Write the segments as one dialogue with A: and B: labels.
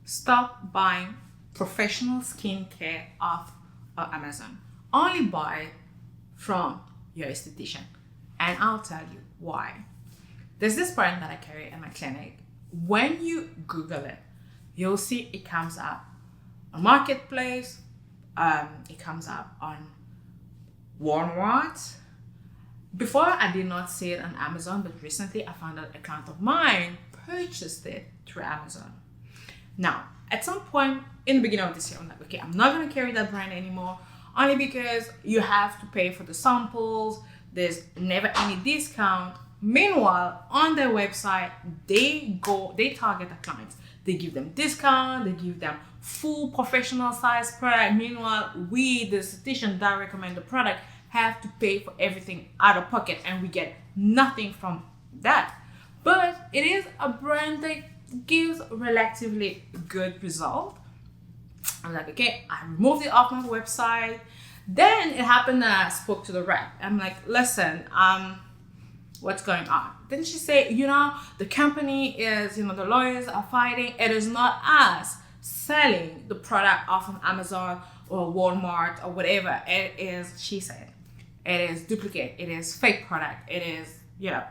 A: Stop buying professional skincare off of Amazon. Only buy from your esthetician. And I'll tell you why. There's this brand that I carry in my clinic. When you Google it, you'll see it comes up on Marketplace. It comes up on Walmart. Before, I did not see it on Amazon, but recently I found out a client of mine purchased it through Amazon. Now, at some point in the beginning of this year, I'm like, okay, I'm not going to carry that brand anymore, only because you have to pay for the samples. There's never any discount. Meanwhile, on their website, they target the clients. They give them discount, they give them full professional size product. Meanwhile, we, the esthetician that recommend the product, have to pay for everything out of pocket, and we get nothing from that. But it is a brand that gives relatively good result. I'm like, okay, I removed it off my website. Then it happened that I spoke to the rep. I'm like, listen, what's going on? Then she said, the company is, the lawyers are fighting. It is not us selling the product off of Amazon or Walmart or whatever. It is, she said, it is duplicate. It is fake product. It is,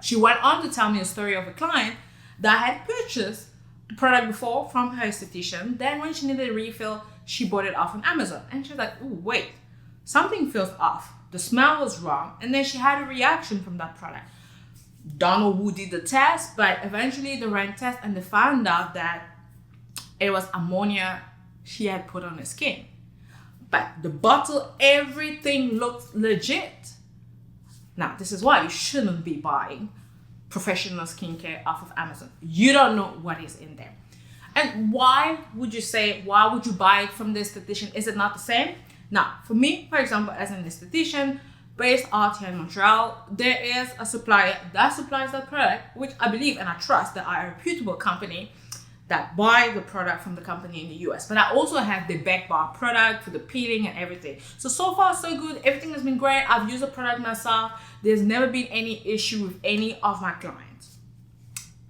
A: She went on to tell me a story of a client that had purchased the product before from her esthetician. Then when she needed a refill, she bought it off on Amazon. And she was like, oh, wait, something feels off. The smell was wrong. And then she had a reaction from that product. Don't know who did the test, but eventually they ran tests and they found out that it was ammonia she had put on her skin. But the bottle, everything looked legit. Now, this is why you shouldn't be buying professional skincare off of Amazon. You don't know what is in there. And why would you buy it from the esthetician? Is it not the same? Now, for me, for example, as an esthetician based out here in Montreal, there is a supplier that supplies that product, which I believe and I trust that are a reputable company that buy the product from the company in the US. But I also have the back bar product for the peeling and everything. So far, so good. Everything has been great. I've used the product myself. There's never been any issue with any of my clients.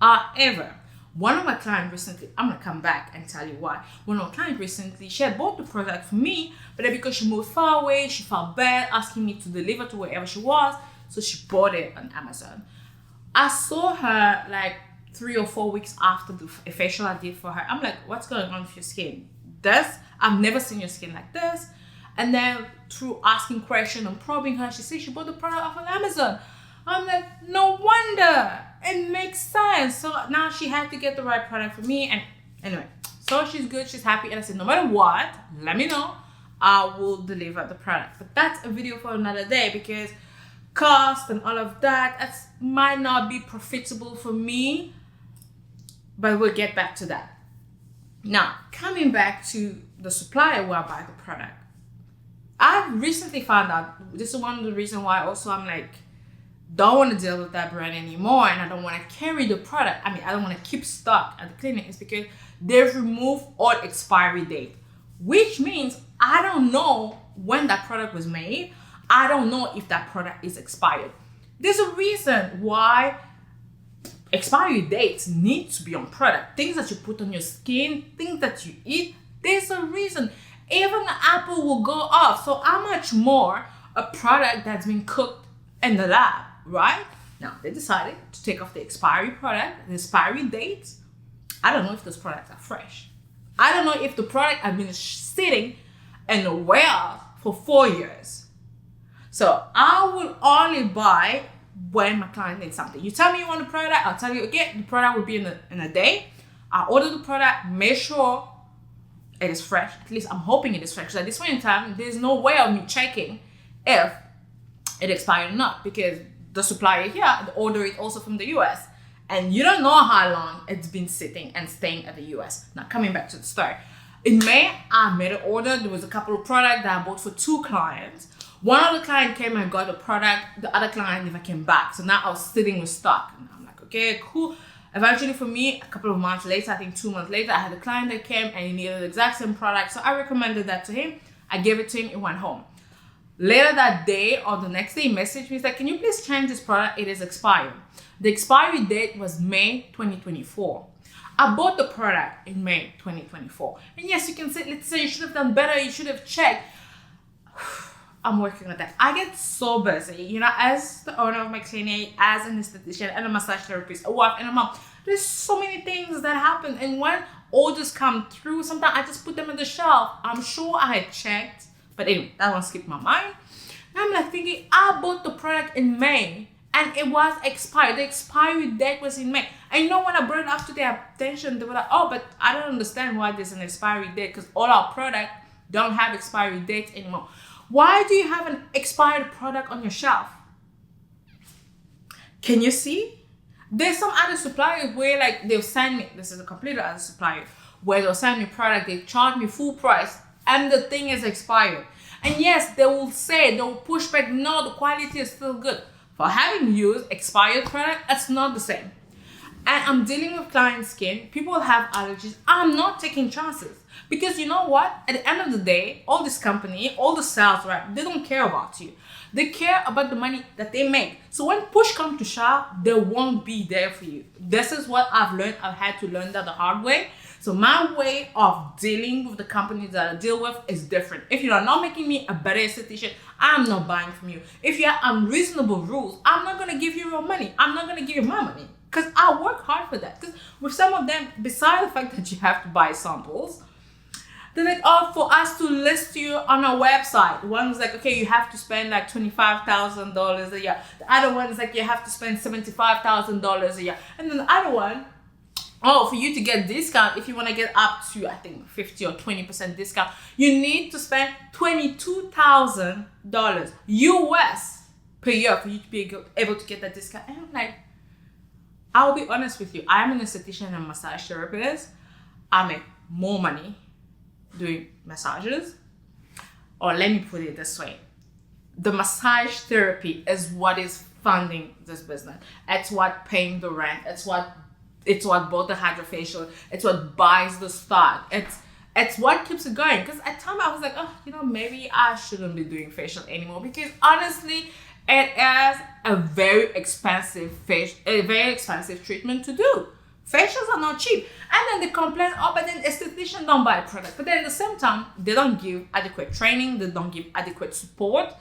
A: However, one of my clients recently, I'm going to come back and tell you why. One of my clients recently, she had bought the product for me, but then because she moved far away, she felt bad asking me to deliver to wherever she was. So she bought it on Amazon. I saw her like 3 or 4 weeks after the facial I did for her. I'm like, what's going on with your skin? I've never seen your skin like this. And then through asking questions and probing her, she said she bought the product off of Amazon. I'm like, no wonder. It makes sense. So now she had to get the right product for me. And anyway, so she's good, she's happy. And I said, no matter what, let me know. I will deliver the product. But that's a video for another day, because cost and all of that might not be profitable for me. But we'll get back to that. Now, coming back to the supplier where I buy the product. I've recently found out, this is one of the reasons why also I'm like, don't want to deal with that brand anymore, and I don't want to carry the product. I don't want to keep stock at the clinic. It's because they've removed all expiry date, which means I don't know when that product was made. I don't know if that product is expired. There's a reason why expiry dates need to be on product. Things that you put on your skin, things that you eat, there's a reason. Even the apple will go off. So how much more a product that's been cooked in the lab, right? Now, they decided to take off the expiry product, the expiry dates. I don't know if those products are fresh. I don't know if the product has been sitting in a warehouse for 4 years. So I will only buy when my client needs something. You tell me you want a product, I'll tell you, okay, the product will be in a day. I order the product, make sure it is fresh. At least I'm hoping it is fresh. So at this point in time, there's no way of me checking if it expired or not, because the supplier here order it also from the US, and you don't know how long it's been sitting and staying at the US. Now, coming back to the story. In May, I made an order. There was a couple of products that I bought for 2 clients. One of the clients came and got the product. The other client never came back. So now I was sitting with stock. And I'm like, okay, cool. Eventually for me, a couple of months later, I think 2 months later, I had a client that came and he needed the exact same product. So I recommended that to him. I gave it to him. He went home. Later that day or the next day, he messaged me. He's like, can you please change this product? It is expired. The expiry date was May 2024. I bought the product in May 2024. And yes, you can say, let's say you should have done better, you should have checked. I'm working on that. I get so busy, you know, as the owner of my clinic, as an esthetician and a massage therapist, a wife and a mom. There's so many things that happen. And when orders come through, sometimes I just put them on the shelf. I'm sure I had checked, but anyway, that one skipped my mind. And I'm like thinking, I bought the product in May and it was expired. The expiry date was in May. And you know, when I brought it up to their attention, they were like, oh, but I don't understand why there's an expiry date, because all our product don't have expiry dates anymore. Why do you have an expired product on your shelf? Can you see? There's some other suppliers where like they'll send me, this is a completely other supplier, where they'll send me product, they charge me full price and the thing is expired. And yes, they will say, they'll push back, no, the quality is still good. For having used expired product, that's not the same. And I'm dealing with client skin, people have allergies, I'm not taking chances. Because you know what? At the end of the day, all this company, all the sales rep, they don't care about you. They care about the money that they make. So when push comes to shove, they won't be there for you. This is what I've learned. I've had to learn that the hard way. So my way of dealing with the companies that I deal with is different. If you are not making me a better esthetician, I'm not buying from you. If you have unreasonable rules, I'm not going to give you your money. I'm not going to give you my money. Because I work hard for that. Because with some of them, besides the fact that you have to buy samples, they're like, oh, for us to list you on our website. One's like, okay, you have to spend like $25,000 a year. The other one is like, you have to spend $75,000 a year. And then the other one, oh, for you to get discount, if you want to get up to, I think, 50 or 20% discount, you need to spend $22,000 US per year for you to be able to get that discount. And I'm like, I'll be honest with you. I'm an esthetician and massage therapist. I make more money doing massages, or let me put it this way, the massage therapy is what is funding this business. It's what paying the rent. It's what bought the hydrofacial. It's what buys the stock. It's what keeps it going. Because at times I was like, oh, you know, maybe I shouldn't be doing facial anymore, because honestly, it is a very expensive treatment to do. Facials are not cheap. And then they complain, oh, but then estheticians don't buy a product. But then at the same time, they don't give adequate training, they don't give adequate support.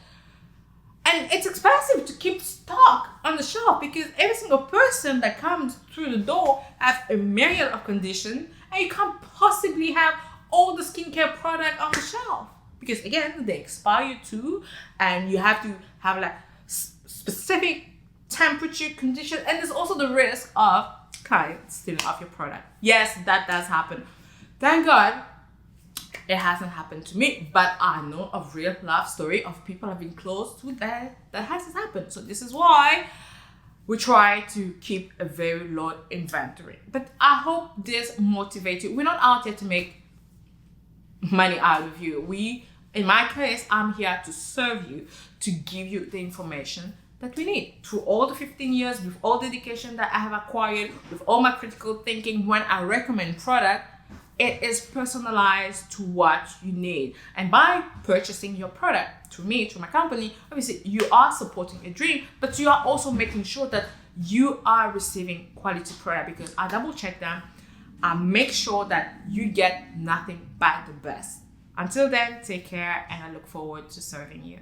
A: And it's expensive to keep stock on the shelf, because every single person that comes through the door has a myriad of conditions, and you can't possibly have all the skincare product on the shelf. Because again, they expire too, and you have to have like specific temperature condition, and there's also the risk of clients stealing off your product. Yes, that does happen. Thank God it hasn't happened to me, but I know of real life story of people have been close to that hasn't happened. So this is why we try to keep a very low inventory. But I hope this motivates you. We're not out here to make money out of you. In my case, I'm here to serve you, to give you the information that we need. Through all the 15 years, with all the education that I have acquired, with all my critical thinking, when I recommend product, it is personalized to what you need. And by purchasing your product through me, through my company, obviously you are supporting a dream, but you are also making sure that you are receiving quality product, because I double check them. I make sure that you get nothing but the best. Until then, take care, and I look forward to serving you.